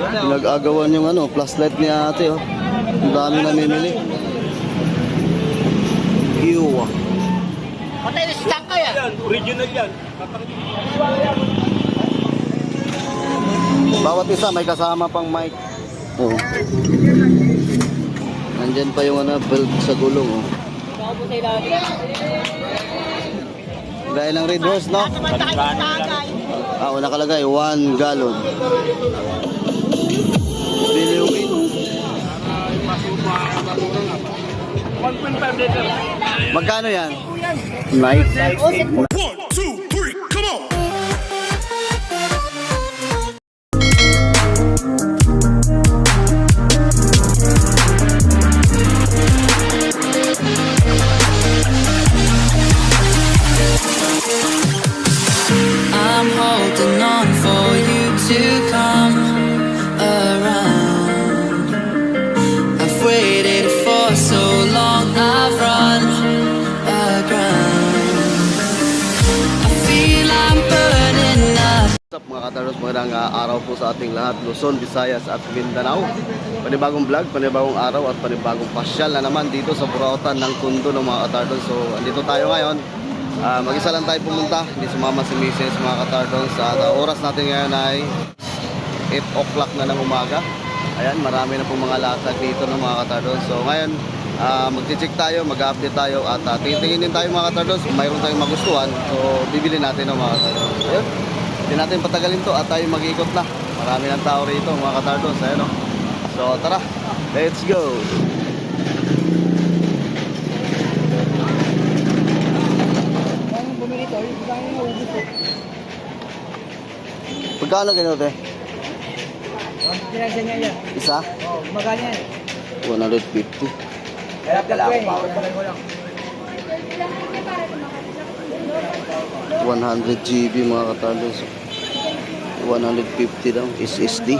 Pinag-agawan yung ano, flashlight ni ate, oh. Ang dami namimili. Iwa. Patay na si Tangka yan. Original yan. Bawat isa may kasama pang mic. Oh. Nandyan pa yung ano, belt sa gulong, oh. Nakaupo sa ilalim. Gaya ng Red Horse, no? Ah, wala kalagay, 1 gallon. Biliwin. 1.5 liter. Magkano yan? Nice. 1, 2, 3, come on! I'm holding on for you to come around. I've waited for so long, I've run aground. I feel I'm burning up. What's up mga kataros, magandang araw po sa ating lahat, Luzon, Visayas at Mindanao. Panibagong vlog, panibagong araw at panibagong pasyal na naman dito sa Burautan ng Tondo ng mga katardos. So andito tayo ngayon. Mag-isa lang tayo pumunta, hindi sumama si Mrs. mga katardons. Sa oras natin ngayon ay 8 o'clock na ng umaga. Ayan, marami na pong mga latag dito ng mga katardons. So ngayon, mag-check tayo, mag-update tayo at titingin din tayo mga katardons. Kung mayroon tayong magustuhan, so bibili natin ng mga katardons. Ayun, hindi natin patagalin to at tayo mag-ikot na. Marami ng tao rito mga katardons. Ayun, so tara, let's go! Pagkano ganito, te? Pinagsa niya yan. Isa? Oo, magkano yan. 150. Harap ka lang. Tagal mo lang. 100 GB mga katardos. 150 daw SSD.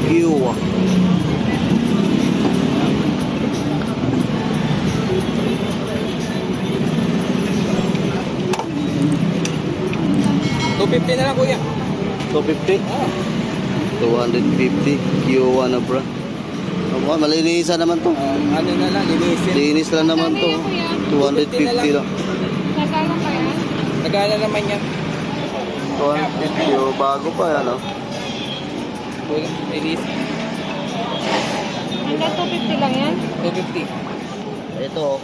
Iwa. $250 na lang kuya. 250? 250 Q1 na bro. Malinisan naman to. Ano na lang, linisin. Linis lang naman to. 250 lang. Nasaan pa yan? Nagana naman yan. 250 oh, bago pa yan oh. Linisin. Hanggang 250 lang yan? 250. Ito oh.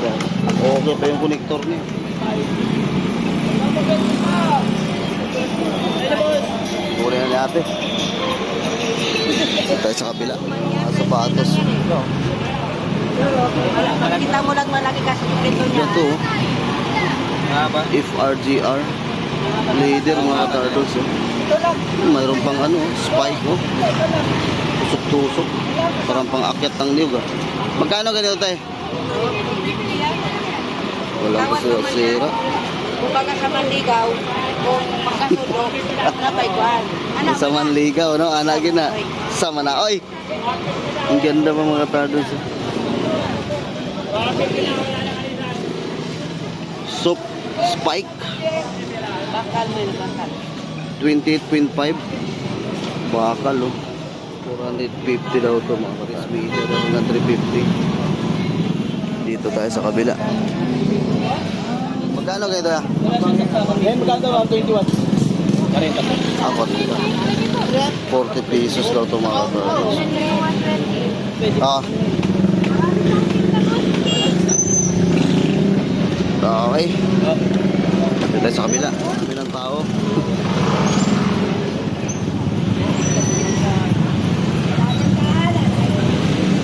Yan. Okay pa yung connector niya. Muna na natin. Ito tayo sa kabila. Mga sapatos. Makikita mo lang malaki kasi yung prito niya. Ito oh. FRGR leader mga tardos oh. Mayroon pang ano spike oh. Tusok-tusok. Parang pang akyat ng niyog ah. Magkano ganito tayo? Walang kasira. Kung baga sa manligaw, kung makasulog, na paiguan. Sa manligaw no? Anagin na. Sama na. Oy! Ang ganda pa mga tardos oh. Soap spike Bakal mo yun, bakal. 28.5 bakal oh. 450 daw to mga karisbida na 350 dito tayo sa kabila. Magkano kayo ito ya? Magkano 121? Ako dito 40 pesos daw to mga karisbida. Okay dito tayo sa kabila. Kami ng tao.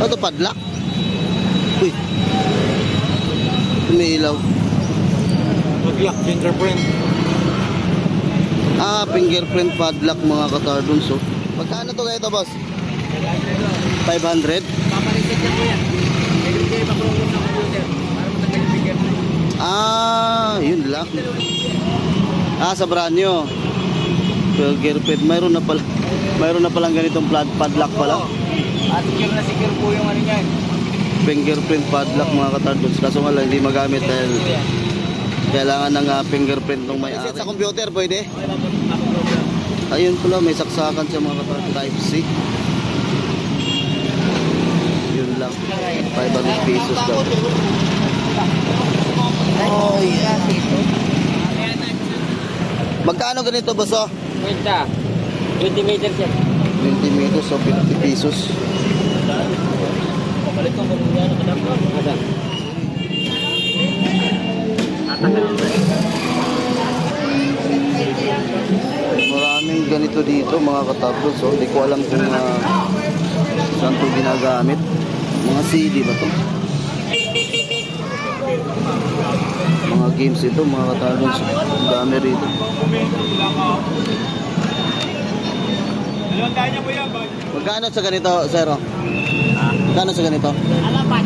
Ito padlock. Uy. Umiilaw. Padlock, fingerprint. Fingerprint padlock mga katardons. So, magkano to kayo ito, boss? 500? Papalisit niya po yan. Mayroon kayo pakulong ng computer. Para matagal yung fingerprint. Yun lang. Sa brand nyo. Fingerprint. Mayroon na palang ganitong padlock pala. At secure po yung ano niyan. Fingerprint padlock mga katardos. Kaso nga lang hindi magamit dahil kailangan ng fingerprint ng may-ari. Sa computer pwede? Ayun pala, may saksakan siya mga katardos. Type C. Yun lang. 500 pesos daw. Oh yeah. Magkano ganito boss? Oh? 20 meters yan. 20 meters o 50 pesos. Papalit ko kung ano kadampo. Ada. Maraming ganito dito mga katablos. So, hindi ko alam kung saan ito ginagamit. Mga CD ba ito? Mga games ito mga katablos. Ang dami rito. Magkano sa ganito, sir? Magkano sa ganito? Alapat.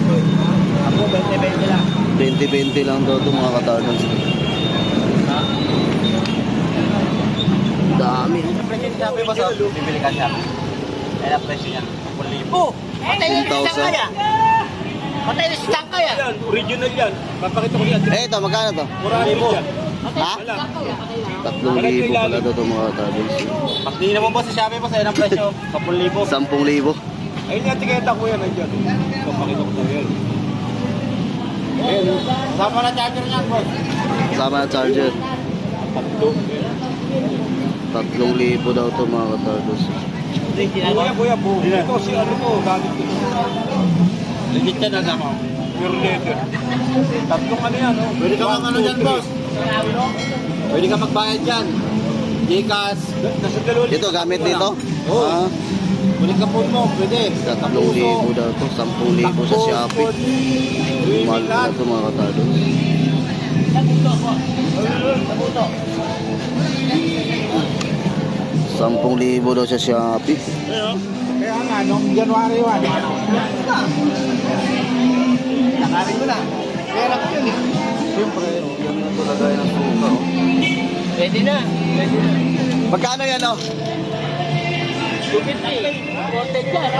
Ako 20-20 lang. 20-20 lang daw ito mga katablos. Dami. Presyo niya ba sa bibili ka siya? Ay na presyo niya. 1,000. Oh, patay na sa kaya. Patay na sa kaya. Yan, original yan. Papakita ko yan. Eh ito, magkano to? 4,000. Ha? 3,000 pala daw ito mga katablos. Pag di naman po sa Shopee po, sa'yo ng presyo. 10,000. 10,000. Ayun nga, tiketa ko yan. Nandiyan. Papakita ko sa'yo yan. Ayun. Sama na charger niyan, boss. Kasama na charger. 3,000 daw ito mga katardos. Kuya, po. Ito, si ano to, galit ko. Legit yan, ano? Pure leather. Tatlong ano yan, oh. Pwede ka mag ano dyan, boss. Pwede ka magbayad dyan. Gcash. Ito, gamit dito? Oo. Ah, Pwede ka po mo, pwede. 3,000 daw ito. 10,000 sa Shopee. Mahal na ito mga katardos. 10,000 daw sa Shopee. Kaya nga, nung January 1. Nakarin ko na. Pera ko yun eh. Siyempre, yan na ito lagay ng suka. Oh. Pwede na. Pwede na. Magkano yan oh? 250. Content yan.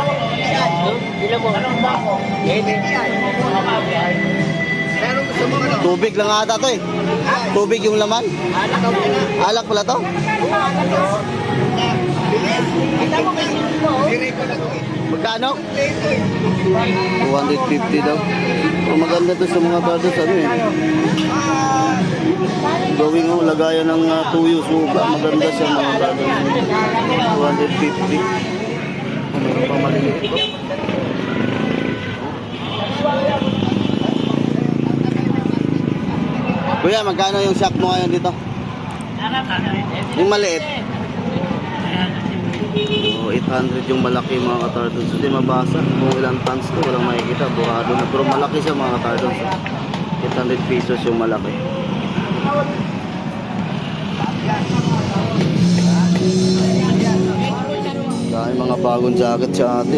Bilang mo. Anong bako? Pwede yan. Pero gusto mo ano? Tubig lang ata to eh. Tubig yung laman. Alak ka muna. Alak pala to? Kita mo kasi mo. Direko na to eh. Magkano? 250 daw. Oh, maganda to sa mga katardos. Ano eh. Gawing lagayan ng tuyo suka. Maganda siya mga katardos. 250. Meron pa maliliit ko. Kuya, magkano yung shock mo ngayon dito? Yung maliit. So, 800 yung malaki mga katardos. Hindi mabasa kung ilang tons to. Walang makikita. Burado na. Pero malaki siya mga katardos. 800 pesos yung malaki. Dahil mga bagong jacket siya ate.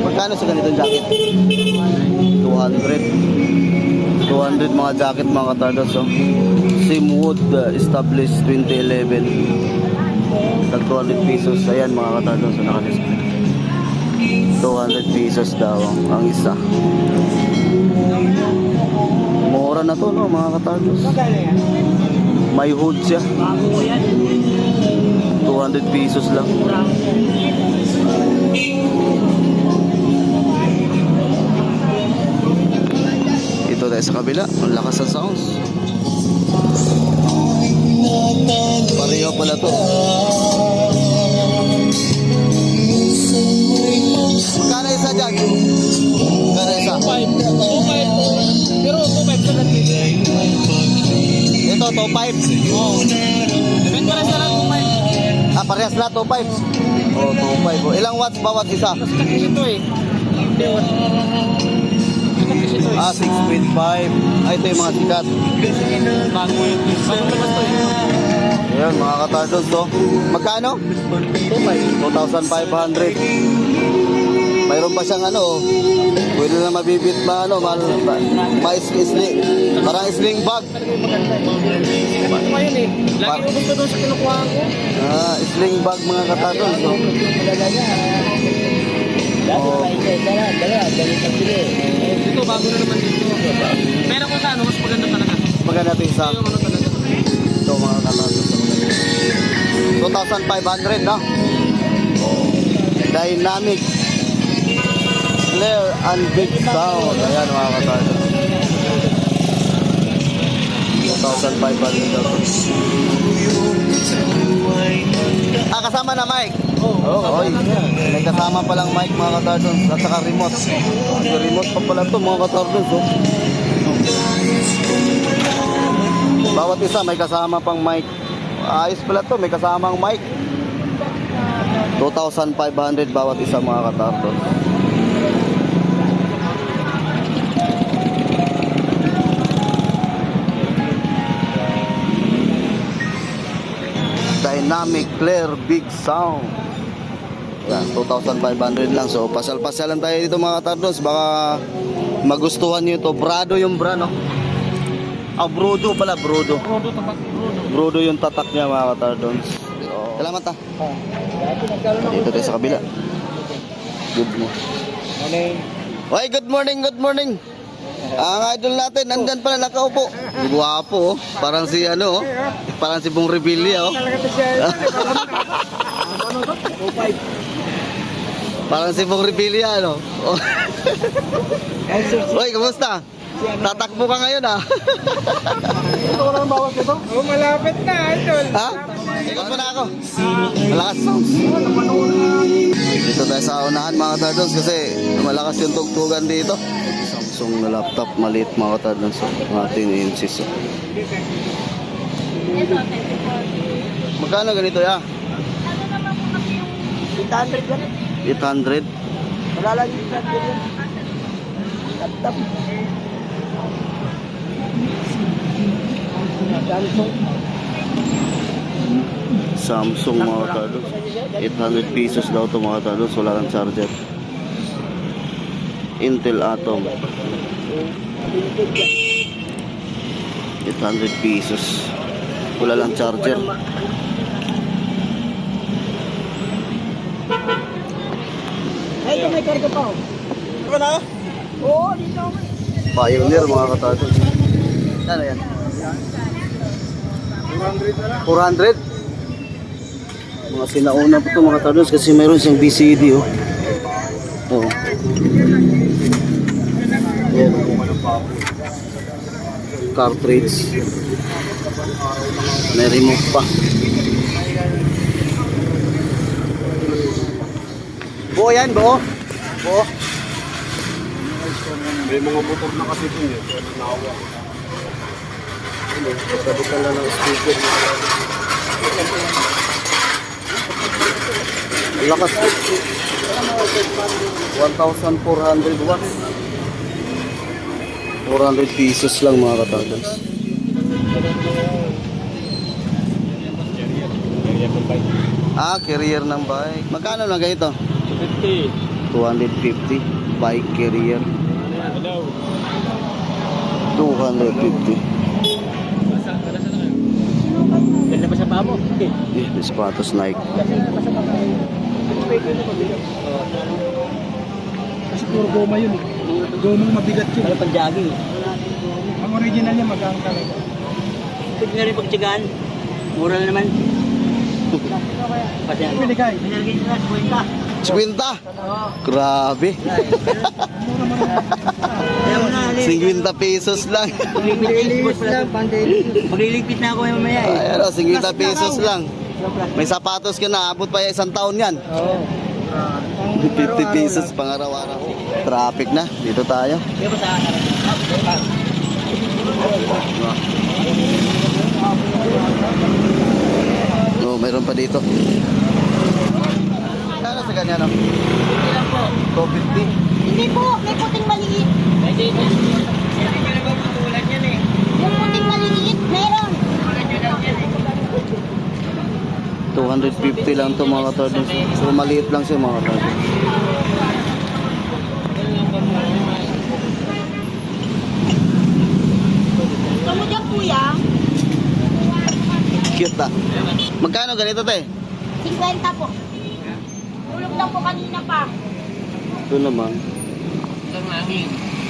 Magkano sa ganitong jacket? 200 mga jacket mga katardos. Oh. Simwood established 2011. Tag 200 pesos. Ayan mga katardos. So, naka-display. 200 pesos daw ang isa. Mura na to no mga katardos. May hood siya. 200 pesos lang. Ito tayo sa kabila. Ang lakas ng sounds. Pareho pala to. Magkano isa dyan? Magkano isa? 2.5. Pero 2.5 sa natin. Ito, 2.5. Oo. Depende rin sa lang 2.5. Ah, parehas na, 2.5. Oh, 2.5. Oh. Ilang watts bawat isa? Mas laki ito eh. Hindi, what? Ah, 6.5. Ah, ito yung mga sikat. Bago yun. Bago naman ito eh. Ayan, mga katardons to. Magkano? 2,500. Mayroon pa siyang ano, pwede na mabibit na ano, isling. Parang isling bag. Lagi ko gusto doon sa kinukuha ko. Isling bag mga katardons to. Dito, bago na naman dito. Pero kung sa ano, mas maganda talaga. Maganda ito isa. Yung ano talaga. Ito mga katardons. 2,500 no? Dynamic Clear and big sound. Ayan mga katardons. 2,500 daw. Kasama na mic. Oo, oy. May kasama palang mic mga katardons at saka remote. May remote pa pala ito mga katardons. Oh. Bawat isa may kasama pang mic. Ayos pala ito, may kasamang mic. 2,500 bawat isa mga katardons. Dynamic, clear, big sound. Yan, 2,500 lang. So, pasal-pasalan tayo dito mga katardons. Baka magustuhan nyo ito. Brado yung brand, no? Brodo pala, brodo. Brodo yung tatak niya mga katardons. So, salamat ha. Dito tayo sa kabila. Good morning. Oy, good morning, good morning. Ang idol natin, nandyan pala nakaupo. Guwapo, oh. Parang si ano, oh. Parang si Bong Revilla, oh. Parang si Bong Revilla, ano. Oh. Oy, kumusta? Tatakbo ka ngayon, ah. Ito ko lang bawat ito? Oh, malapit na, idol. Ha? Ikot mo na ako. Malakas sounds. Dito tayo sa unahan mga katardons kasi malakas yung tugtugan dito. Samsung na laptop, maliit mga katardons. Mga 10 inches. Magkano ganito ya? 800 lang. 800? Wala lang yung laptop. Samsung mga katardons. 800 pesos daw ito mga katardons. Wala kang charger. Intel Atom 800 pesos. Wala lang charger. Ay, ito may karga pa. Ano na? Oo, dito. Pioneer mga katardons. Ano yan? 400? Mga sinauna po ito mga katardons kasi mayroon siyang BCD oh. Oh. Ayan. Cartridge. May remote pa. Buo yan, buo. Buo. May mga motor na kasi dun eh. Sabitan lang ng speaker. Ang lakas. 1,400 watts. 400 pesos lang mga katardons. Carrier ng bike. Magkano na ganito? 250. Bike carrier. 250. Ganda ba sa paa mo? May sapatos Nike. Kasi puro goma yun eh. Goma mabigat yun. Ano pang jogging? Ang original niya magkano talaga. Pwede na rin pagtsagaan. Mura na naman. Pati ano? Pinigay. Pinalagay nila sa kwenta. 50? Grabe. Kaya mo na, 50 pesos lang. Magliligpit na ako mamaya eh. Ayan o, 50 pesos lang. May sapatos ka na, abot pa isang taon yan. Oo. 50 pesos pang araw-araw. Traffic na, dito tayo. Kaya ba sa Oh, mayroon pa dito. Kano sa ganyan o? 250? Hindi po, may puting maliit. Pwede na. Hindi nyo naman putulan yan eh. Yung puting maliit, meron. Putulan nyo lang yan eh. 250 lang to mga katardos. So maliit lang siya mga katardos. Gusto mo dyan, kuya? Cute ah. Magkano ganito te? 50 po. Tulog lang po kanina pa. Ito naman.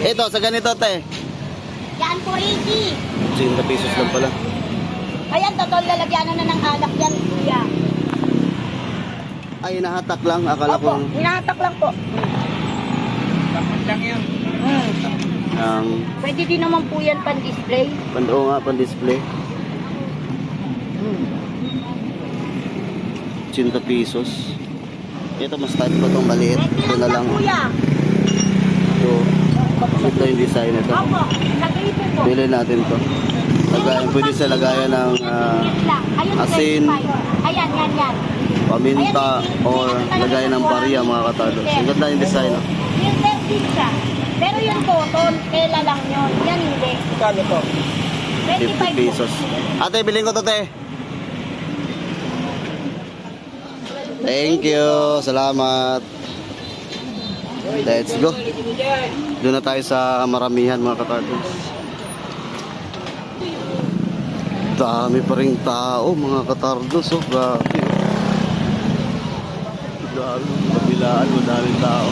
Ito sa ganito te. Yan po, Ricky. 80 pesos lang pala. Ayan, totoo, lalagyan na ng alak yan, kuya. Ay nahatak lang. Akala ko Opo, hinahatak lang po. ang Pwede din naman po yan pan-display. oo nga pan-display. 80 pesos. Ito mas type pa itong maliit. Ito na lang. Kuya. Ito yung design nito. Opo, nag-ipo po. Bili natin to. Lagayan, pwede sa lagayan ng Ayun, asin, 25. Ayan, yan. paminta, or lagayan ng barya mga katardos. Ang ganda yung design. No? Yung din siya. Pero yung cotton, tela lang yun. Yan hindi. Kano to? 50 25 pesos. Ate, bilhin ko to te. Thank you. Salamat. Let's go. Doon na tayo sa maramihan mga katardos. Dami pa rin tao mga katardos. Oh, grabe. Grabe. Kabilaan, madaming tao.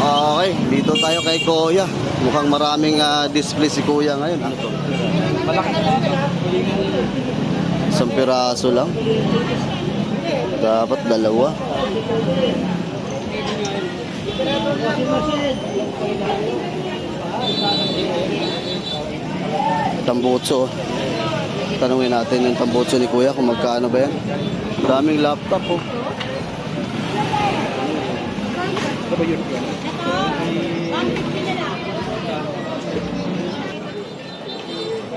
Okay, dito tayo kay Kuya. Mukhang maraming display si Kuya ngayon. Ano to? Isang piraso lang. Dapat dalawa. Tambutso. Tanungin natin yung tambutso ni Kuya kung magkano ba yan. Daming laptop oh.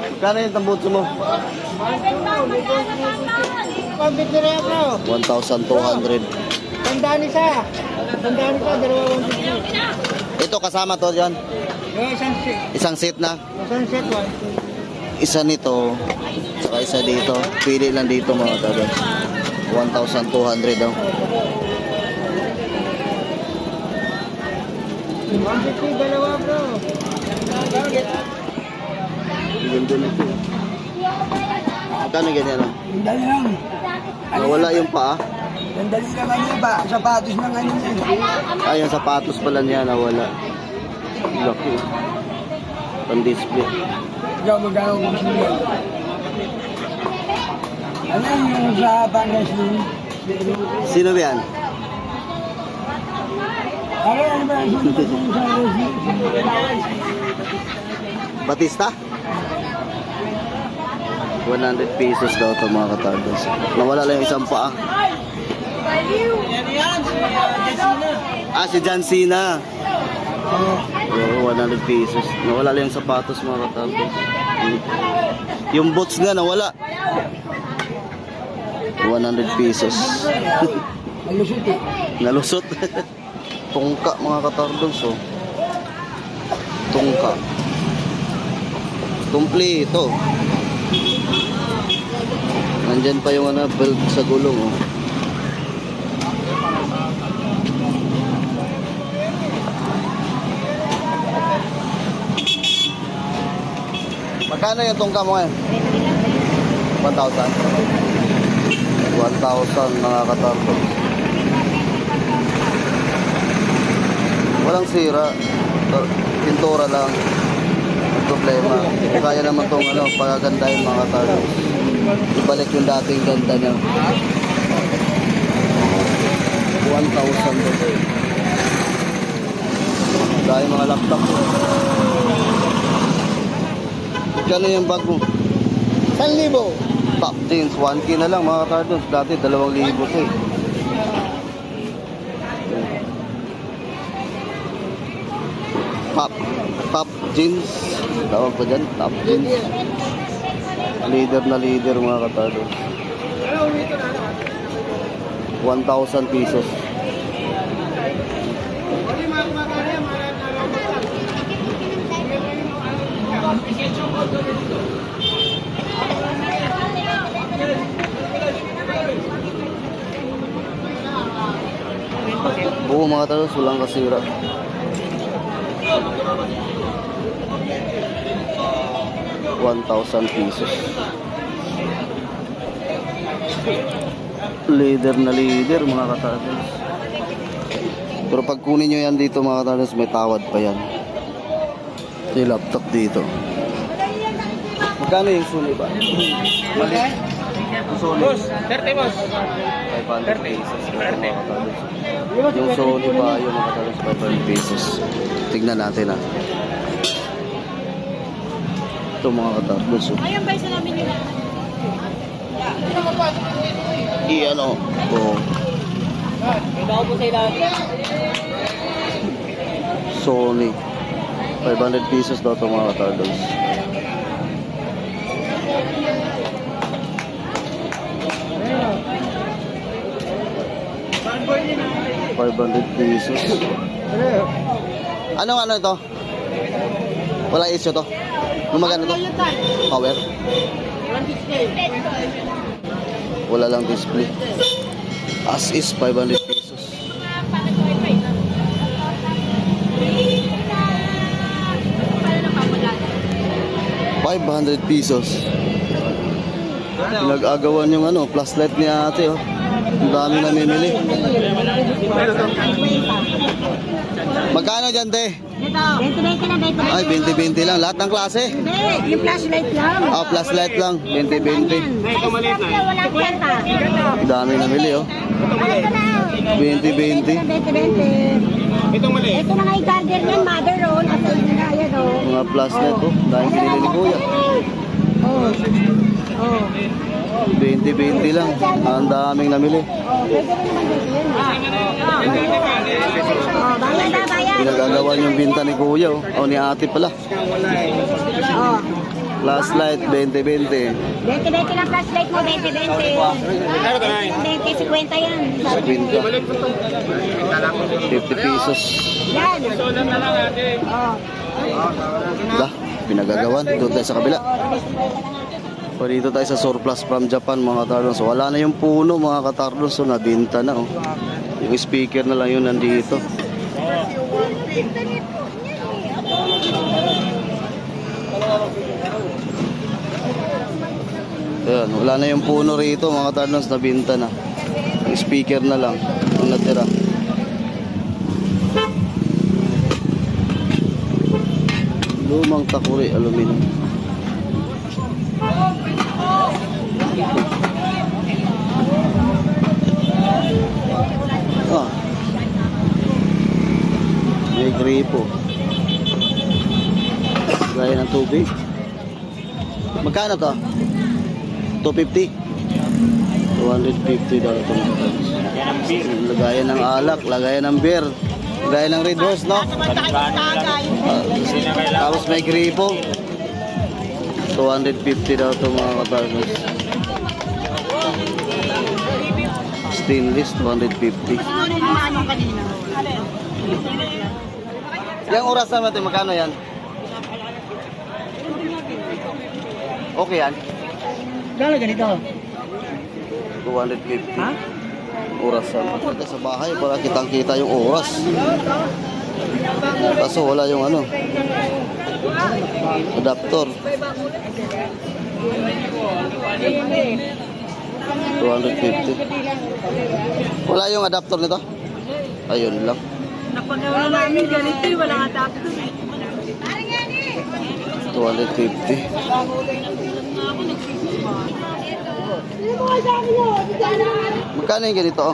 Magkano yung tambutso mo? 1,200. Tandaan isa, dalawa 150. Ito kasama to dyan. Isang seat na. Isang set, Isa nito. Saka isa dito. Pili lang dito mga taga. 1,200 daw. 150, dalawa bro. Ganda nito. Magkano ganyan ah? Dali lang. Nawala yung paa. Dali lang ano ba? Sapatos ng ano yun. Ah, yung sapatos pala niya nawala. Laki. Pan-display. Ikaw magkano kung sino. Ano yung sa Pangasin? Sino ba yan? Ano ba yung sa Batista? 100 pesos daw ito mga katardos. Nawala lang yung isang paa. Ah, si John Cena. Oo, 100 pesos. Nawala lang yung sapatos mga katardos. Yung boots nga nawala. 100 pesos. Alusot eh. Nalusot. Tungka mga katardos oh. Tungka. Kompleto. Nandyan pa yung belt sa gulong oh. Magkano yung tungka mo ngayon? 1,000 mga katardos. Walang sira. Pintura lang. Ang problema. Kaya naman itong pagagandahin mga katardos. Ibalik yung dating ganda niya. 1,000 dahil mga laptop. Kano yung bag mo? 1,000. Top jeans, 1K na lang mga katardos. Dati 2,000 ito eh. Top jeans. Tawag pa dyan, top jeans. Leader na leader mga katardos. 1,000 pesos. Buo mga talos, walang kasira. ₱1,000. Leader na leader mga katalos. Pero pag kunin nyo yan dito mga katalos, may tawad pa yan. Yung laptop dito. Magkano yung Sony ba? Mali. Sony. Boss, 30 boss. 500 pesos. Mga katalos. Yung Sony pa, yung mga katalos, 500 pesos. Tignan natin ah. Ito mga katalos. Ayun ba isa namin yun? Ano? Ito. Sony. 500 pesos daw ito mga katalos. $500. Ano ito? Walang issue to? Gumagano to? Power? Wala lang display. As is 500 pesos. $500. Pinag-agawan yung flashlight ni ate oh. Ang dami namimili. Magkano dyan, te? Ito. 20-20 na, 20-20. Ay, 20-20 lang. Lahat ng klase? Hindi, yung flashlight lang. Ah, flashlight lang. 20-20. Wala kwenta. Ang dami namili, oh. Ito na. 20-20. 20-20. Itong mali. Ito na nga yung charger niyan, mother roll. At sa inyo na yan, oh. Mga flashlight, oh. Dahil pinili ni Kuya. Oh. Oh. 20-20 lang. Ang daming namili. Oh, pwede rin naman dito yun. Oh, bayan na, bayan. Pinag-agawan yung binta ni Kuya, oh. O, ni ate pala. Oh. Flashlight, 20-20. 20-20 lang flashlight mo, 20-20. 20-50 yan. 50 pesos. Yan. Oh. Dah, pinagagawan. Doon tayo sa kabila. So, dito tayo sa surplus from Japan mga katardos. So, wala na yung puno mga katardos. So, nabinta na oh. Yung speaker na lang yun nandito. Ayan, wala na yung puno rito mga katardos. Nabinta na. Yung speaker na lang ang natira. Lumang takuri aluminum. Ah. May gripo. Gaya ng tubig. Magkano to? 250? 250 daw ito. Lagayan ng alak, lagayan ng beer, lagayan ng Red Horse, no? Tapos may gripo. 250 daw ito mga katarnos. Stainless, 250. Yung oras natin, magkano yan? Okay yan? Gano'n ganito? 250. Ha? Orasan. Punta sa bahay para kitang-kita yung oras. Kaso wala yung adapter. 250. Wala yung adapter nito? Ayun lang. Napagawa namin ganito, walang adapter. 250. Magkano yung ganito?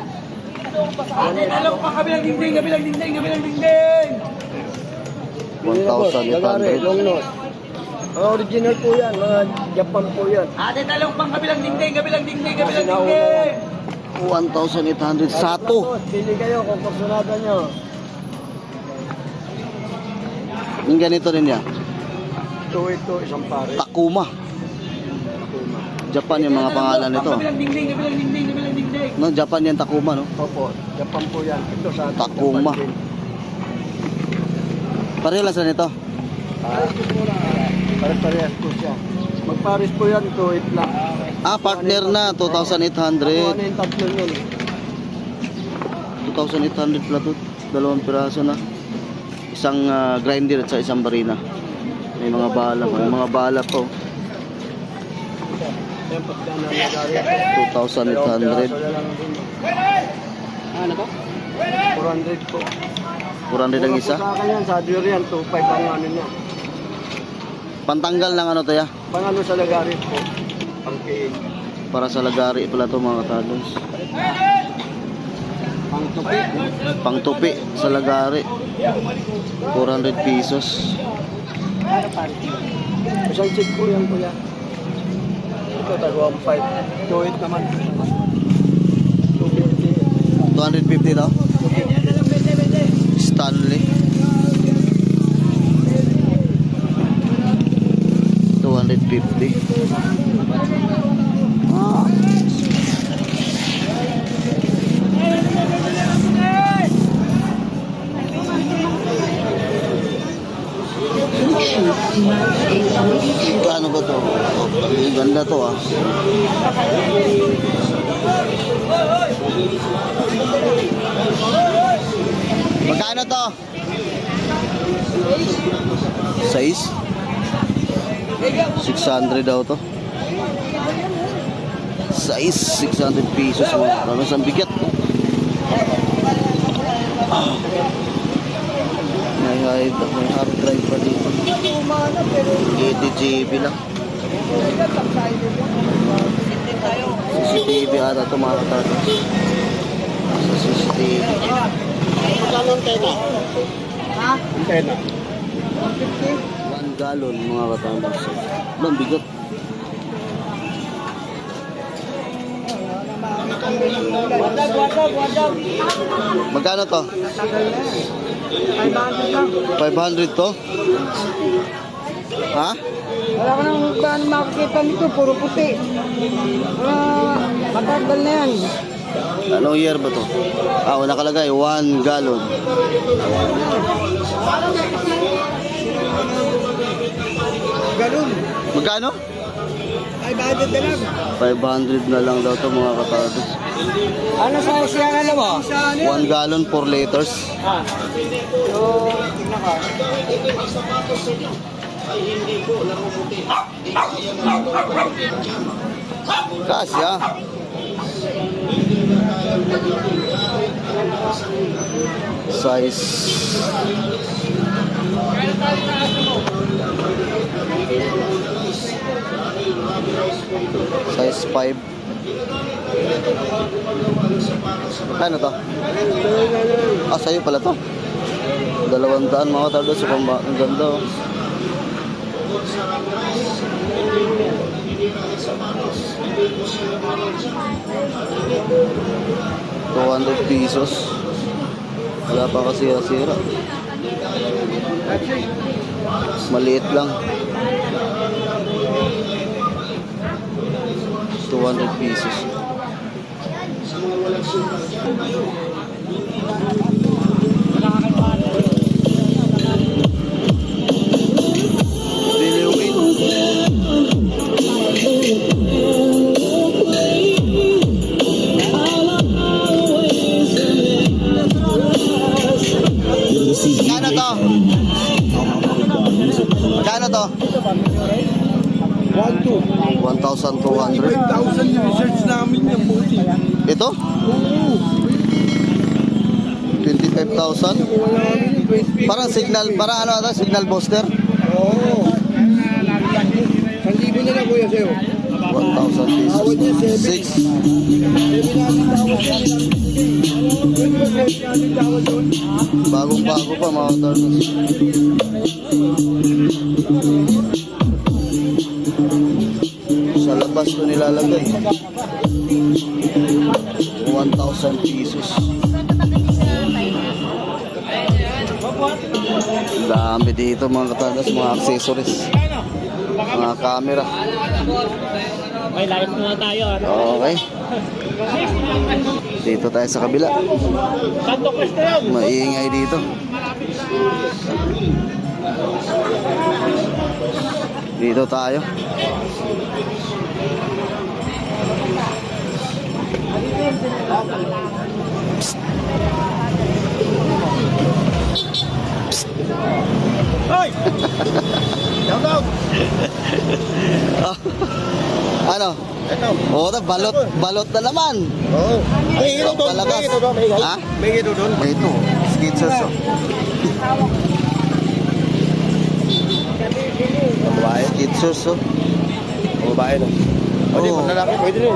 1,800. Original po yan, mga Japan po yan. Ate, talong pang kabilang dingding. 1,800 sato. Pili kayo kung kursunada nyo. Yung ganito rin yan. Ito, isang pare. Takuma. Japan yung mga pangalan nito. Kabilang dingding. No, Japan yan, Takuma, no? Opo, Japan po yan. Ito sa atin, Takuma. Japan din. Pareho lang sila nito. Pare-parehas po siya. Magpares po yan, 2.8 lang. Ah, partner na, 2,800. Ano yung tatlo yun? 2,800 pala to. Dalawang piraso na. Isang grinder at sa isang barina. May mga bala pa. May mga bala po. Yan, pagka nalagari. 2,800. Ano to? 400 po. 400 ang isa. Sa akin yan, sa deer yan, 2.5 ang ano niya. Pantanggal ng ano to ya? Pang ano sa lagari po. Pang kiig. Para sa lagari pala to mga katagos. Pang tupi. Pangtupi sa lagari. 400 pesos. Isang check po yan kuya. Ito, tagawang 5. 2.8 naman. 250 daw. Stanley. 250. Ah. Ano ba to? Ang ganda to ah. Magkano to? 6? 600 daw to. 600 pesos mo. Parang ang bigat. May hard drive pa dito. 80 GB lang. CCTV ata ito mga katagos. Sa CCTV. Magkano ang tena? Ha? Ang tena. 1 gallon mga katagos. Ang bigat. Magkano to? 500 to? Ha? Wala ka nang saan makikita nito, puro puti. Matagal na yan. Anong year ba to? Ah, nakalagay 1 gallon. Ganun. Magkano? Ay, budget na lang. 500 na lang daw to mga katagos. Ano sa siya ano mo? 1 gallon 4 liters. So, tingnan ka. Kasya. Size. Size 5. Ano to? Ah, sa'yo pala to. 200 mga katagos. Ang ganda oh. $200. Wala pa kasi sira. Maliit lang. 200 pesos. Magkano to? Magkano to? 1,200. 1,000 yung research namin yung buti. Ito? 25,000? Parang signal, parang ano ata, signal booster? Oo. 1,000 na lang kuya sa'yo. 1,000 pesos. 6. Bagong-bago pa mga tarnos. Sa labas ko nilalagay. 1,000 pesos. Dami dito mga katarnos, mga accessories. Mga camera. May live na tayo. Okay. Dito tayo sa kabila. Maingay dito. Dito tayo. Hoy! Shout out! Ano? Ito. Oo, balot na naman. Oo. May ito doon. Palagas. May ito doon. May Ha? May ito doon. Ito, skitsers. Oh. Babae. Skitsers. Oh. Babae no. O di, Oo. pag lalaki, pwede rin.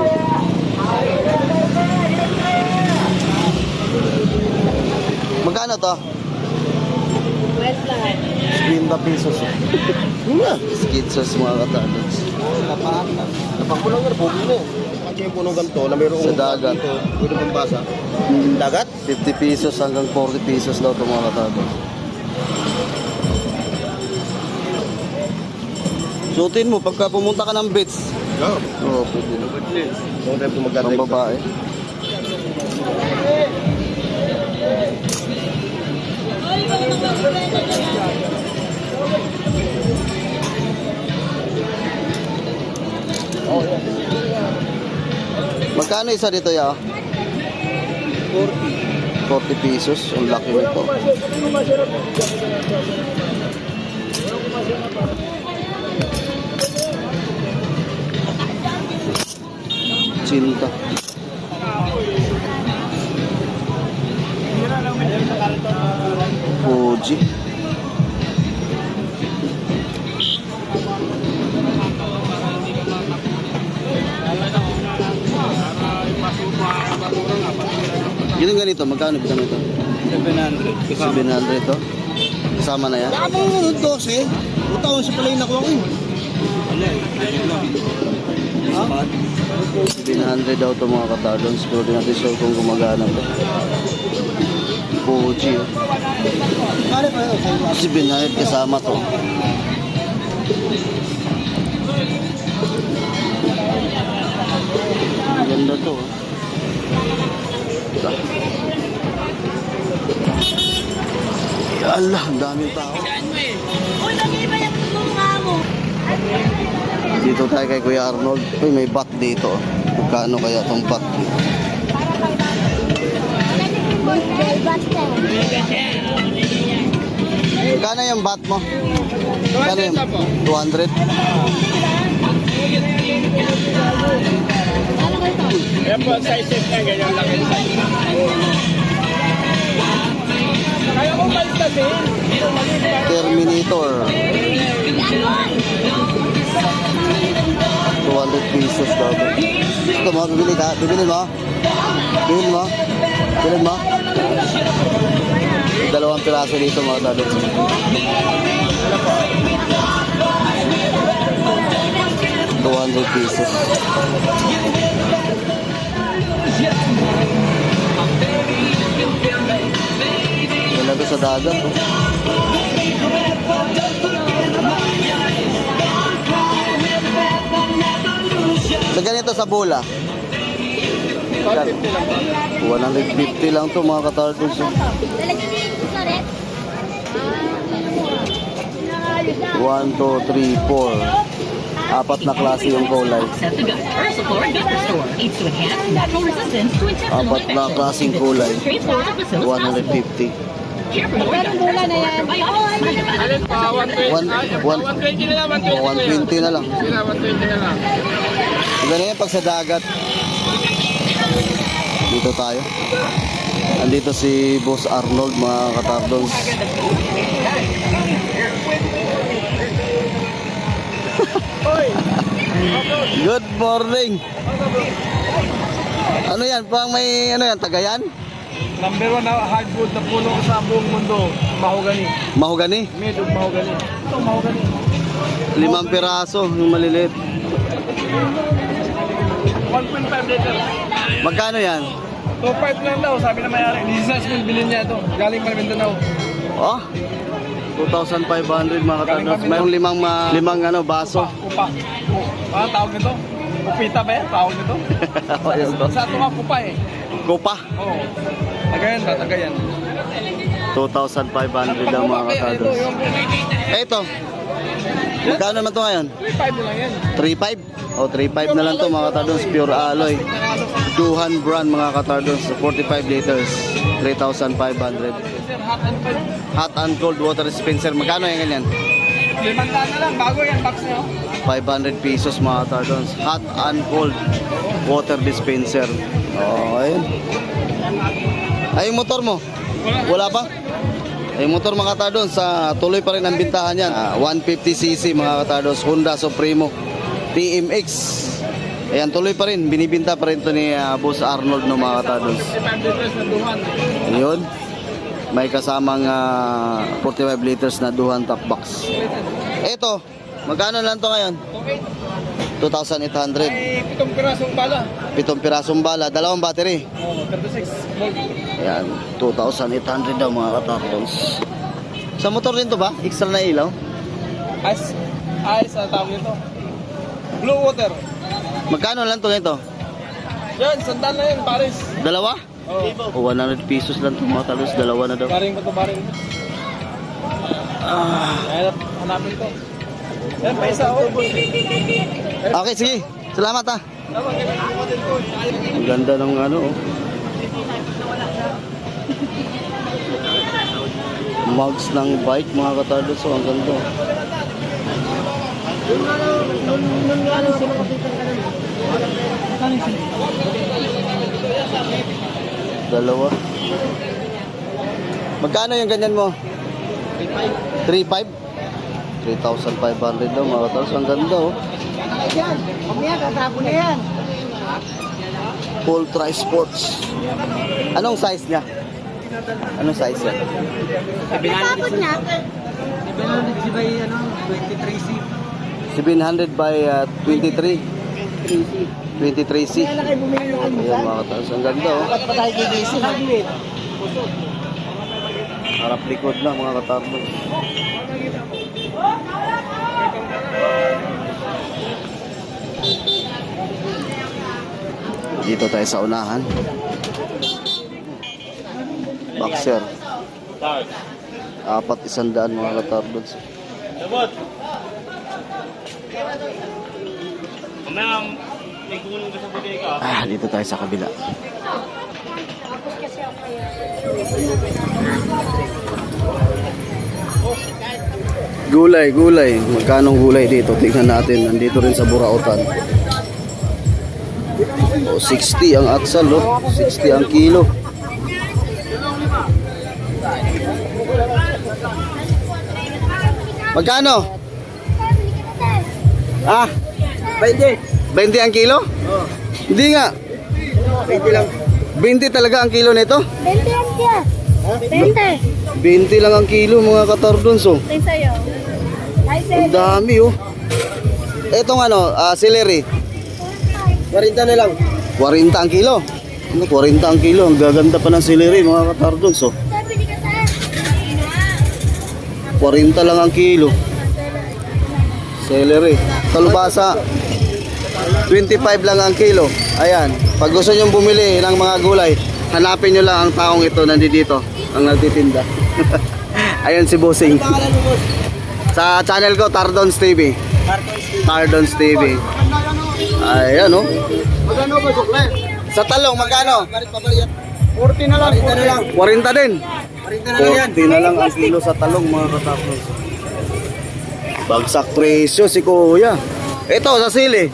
Magkano to? 50 pesos. Skitsers mga katalogs. Napagpulang nga, pogi na eh. Kasi yung punong ganito na mayroong Sa dagat. dito, pwede pang basa. Dagat? 50 pesos hanggang 40 pesos daw ito mga katalogs. Suotin mo pagka pumunta ka ng beach. Oo. Oo, pwede na. Yung time ko magkatay. Ang babae. Magkano isa dito ya? 40 pesos. Ang laki nito. Cinta. Fuji. Yung ganito, magkano ba ito? 700. 700 ito? Kasama na yan? Ako yung 12. Utawang siya pala yung nakuha ko. Ha? 700 daw ito mga katadons. Pero di natin sure kung gumagana ito. Fuji. Kali pa yun. 700 kasama to. Ganda to. Allah, ang daming tao. Dito tayo kay Kuya Arnold. Uy, may bat dito. Magkano kaya itong bat? Magkano yung bat mo? Magkano yung 200? Yan po, sizes niya, ganyan lang yung size. Kaya kong balistasin. Terminator. 200 pesos daw. Ito mo, bibili ka? Bibili mo? Bibili mo? Bibili mo? Dalawang piraso dito mga talo. 200 pesos. Wala to sa dagat. Oh. Sa ganito sa bola. 150 lang to mga katardos. 1, 2, 3, 4. Apat na klase yung kulay. Set the gut first for a good restore. Aids to enhance natural resistance to intestinal Apat na klaseng kulay. Straightforward of the 150. Care for more gut Bola na yan. Alin pa, 120 na lang, 120 na lang. 120 na lang. Ganun yan pag sa dagat. Dito tayo. Andito si Boss Arnold mga katardons. Good morning. Ano yan? Pang may ano yan? Tagayan? Number 1 na hardwood na puno sa buong mundo, mahogany. Mahogany? Made of mahogany. Ito, mahogany. 5 piraso yung maliliit. 1.5 liter. Magkano yan? 2.5 lang daw, sabi na mayari. License mo bilhin niya ito. Galing pa Mindanao. Oh, 2,500 mga katardons. Mayroong limang ano, baso. Kupa. Ah, tawag nito? Kupita ba yan? Tawag nito? Ayun to. Sa ito nga, kupa eh. Kupa. Oo. Tagayan ba? Tagayan. 2,500 ang mga katardons. Ito. Magkano naman to ngayon? 3.5 na lang yan. 3.5? O, 3.5 na lang to mga katardons. Pure alloy. Duhan brand mga katardons. 45 liters. 3,500. Hot and cold water dispenser. Magkano yung ganyan? 500 na lang, bago yan box nyo. 500 pesos mga katardons. Hot and cold water dispenser. Okay. Ay, yung motor mo? Wala pa? Ay, yung motor mga katardons, tuloy pa rin ang bintahan yan. 150cc mga katardons. Honda Supremo TMX. Ayan, tuloy pa rin. Binibinta pa rin to ni Boss Arnold no mga katardons. 5 liters na duhan. Ayun. May kasamang 45 liters na duhan top box. Ito, magkano lang to ngayon? 2,800. May 7 pirasong bala. 7 pirasong bala, dalawang battery. 36 volt. Ayan, 2,800 daw mga katardons. Sa motor din to ba? Extra na ilaw? Ice ang tawag nito. Blue water. Magkano lang to nito? Yan, sandal na yan, Paris. Dalawa? Oh. O 100 pesos lang to mga katardons, dalawa na daw. Baring ko to, baring. Ayan, hanapin ko. Yan, pa isa ako. Okay, sige. Salamat ha. Ang ganda ng ano oh. Mugs ng bike mga katardons, oh, ang ganda. Dalawa. Magkano yung ganyan mo? 3.5? 3,500 daw mga katardons, ang ganda oh. Full Tri Sports. Anong size niya? Anong size niya? Tapos niya. 700 by 23. 23C. Ayan mga katardons, ang ganda oh. Harap likod lang mga katardons. Dito tayo sa unahan. Boxer. 4,100 mga katardons. Dito tayo sa kabila. Gulay, gulay. Magkano gulay dito? Tingnan natin. Nandito rin sa Burautan. 60 ang atsal, oh. 60 ang kilo. Magkano? 20 ang kilo? Hindi nga. 20 lang. 20 talaga ang kilo nito? 20 yan siya. 20. 20 lang ang kilo mga katardons, oh. Ito sa'yo. Ay, Ang dami, oh. Etong ano, celery. 40 na lang. 40 ang kilo. Ano, 40 ang kilo. Ang gaganda pa ng celery mga katardons, oh. Sabi ni Kata. 40 lang ang kilo. Celery. Kalubasa, 25 lang ang kilo. Ayan. Pag gusto nyo bumili ng mga gulay, hanapin nyo lang ang taong ito nandito. Ang nagtitinda. Ayan si Bossing. Sa channel ko, Tardons TV. Tardons TV. Ayan, oh. Magkano ba sukle? Sa talong, magkano? 40 na lang. 40 na lang. 40 din. 40 na lang yan. 40 na lang ang kilo sa talong mga katapos. Bagsak presyo si Kuya. Ito sa sili.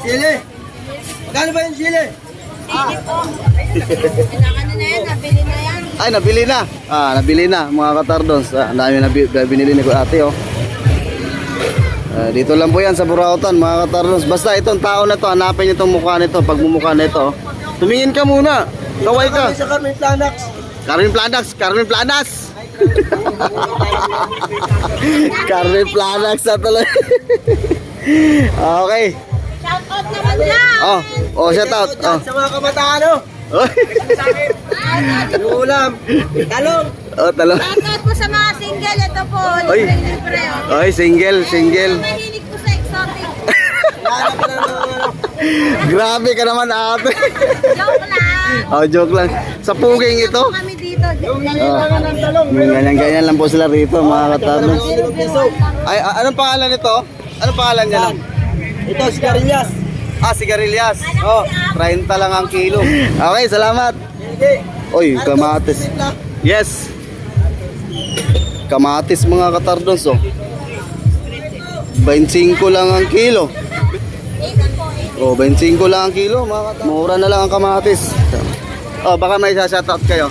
Sili. Magkano ba yung sili? Kailangan na yan, nabili na yan. Ay, nabili na. Nabili na mga katardons. Ang dami na binili ni ate, oh. Dito lang po yan sa Burautan mga katardons. Basta itong tao na to, hanapin niyo itong mukha nito. Pag mumukha nito, tumingin ka muna. Kaway ka. Sa Carmen Planax. Carmen Planax. Carmen Planas. Carmen Planax na tuloy. Okay. Shout out naman lang. Shout out. Sa mga kabataan, oh. Yung ulam. Talong. Talong. Shout out po sa mga single. Ito po, Oy. libre. Oy, single. Mahilig po sa exotic. Grabe ka naman ate. Joke lang. Joke lang. Sa puging ito. Kami dito. Ganyan-ganyan lang po sila rito mga katardos. Ay, anong pangalan nito? Anong pangalan niya lang? Ito, sigarilyas. Ah, sigarilyas. Oh, 30 lang ang kilo. Okay, salamat. Oy, kamatis. Yes. Kamatis mga katardos oh. 25 lang ang kilo. Oh, 25 lang ang kilo mga katardos. Mura na lang ang kamatis. Oh, baka may shoutout kayo.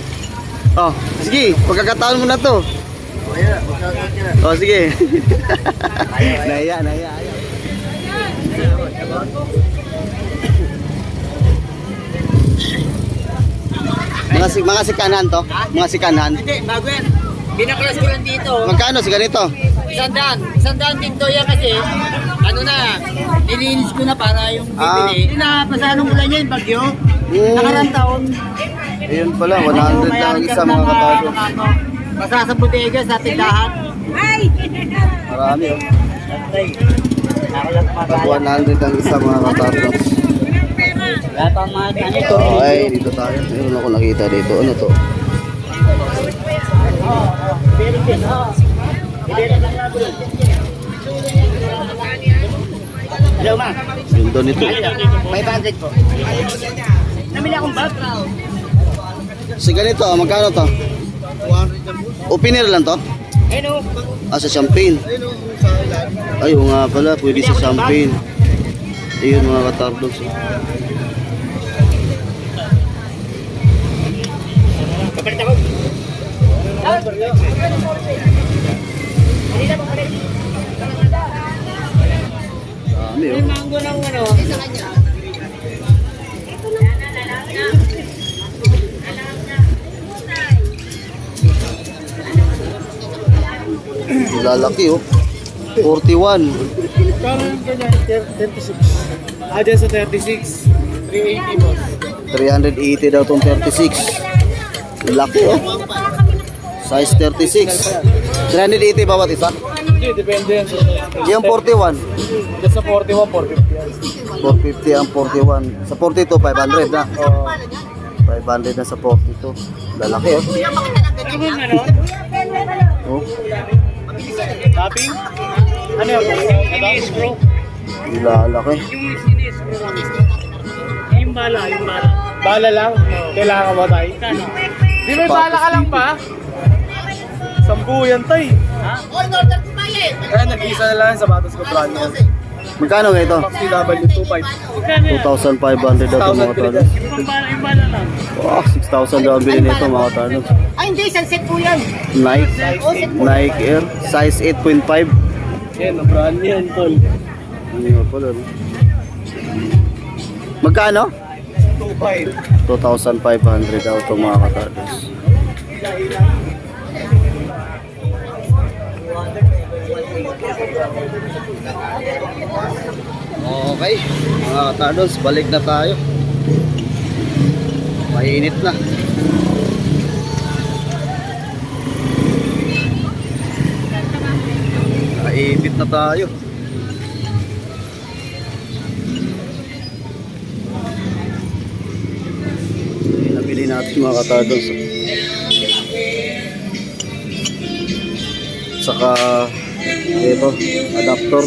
Oh, sige, pagkakataon mo na to. Oh, sige. Naya. Mga sikanan to? Mga sikanan? Hindi, bago yan. Binaklas ko lang dito. Magkano si ganito? 100. 100 din to yan kasi, ano na, nilinis ko na para yung bibili. Pinapasahan ko lang yan, bagyo. Nakarang taon. Ayun pala, 100 lang ang isa mga katardos. Basta sa bodega, sa tindahan. Marami oh. Pag 100 ang isa mga katardos. Wala pang mga ganito. Okay, dito tayo. Meron ako nakita dito. Ano to? Hello, ma. Ganda nito. 500 po. Namili akong background. Si ganito, magkano to? Opener lang to? Hello. Ah, sa champagne. Ay, oo nga pala. Pwede sa champagne. Ayun mga katardos. Kapalit ako. Dami oh. Mango ng ano. Lalaki oh. 41. Kano yung ganyan? 36. Ah, dyan sa 36. 380 boss. 380 daw tong 36. Laki oh. Size 36. 380 bawat isa. Hindi, depende yan. Yung 41. Dyan sa 41, 450 yan. 450 ang 41. Sa 42, 500 na. 500 na sa 42. Lalaki oh. Oh. Topping? Ano yun? Ito? Lalaki. Yung bala. Bala lang? Kailangan ba tayo? Di may bala ka lang pa? 10 yan tay. Kaya nag-isa na lang sa batas ko brand new. Magkano nga ito? Maxi W25. 2,500 daw itong mga tarnos. Yung bala lang. Wow, 6,000 daw ang bilhin nito mga tarnos. Ay, hindi. Sunset po yan. Nike Air, size 8.5. Yan, brand new yan tol. Hindi nga pala. No? Magkano? 2,500 daw itong mga katarnos. Okay, mga katardos, balik na tayo. Mainit na. Naipit na tayo. Nabili natin mga katardos. Saka ito, adapter.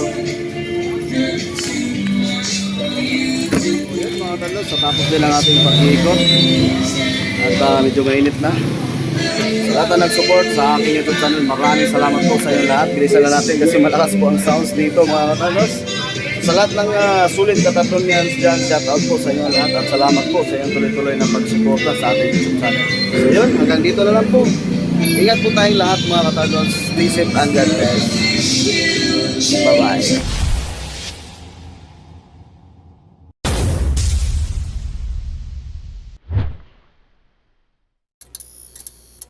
Yun mga katardos, so tapos din ang ating pag-iikot. At medyo mainit na. Sa lahat na nag-support sa aking YouTube channel, maraming salamat po sa inyo lahat. Bilisan na natin kasi malakas po ang sounds dito mga katardos. Sa lahat ng sulit katatronians dyan, shout out po sa inyo lahat. At salamat po sa inyong tuloy-tuloy na pag-suporta sa ating YouTube channel. So yun, hanggang dito na lang po. Ingat po tayong lahat mga katardos. Stay safe and God bless. Bye-bye.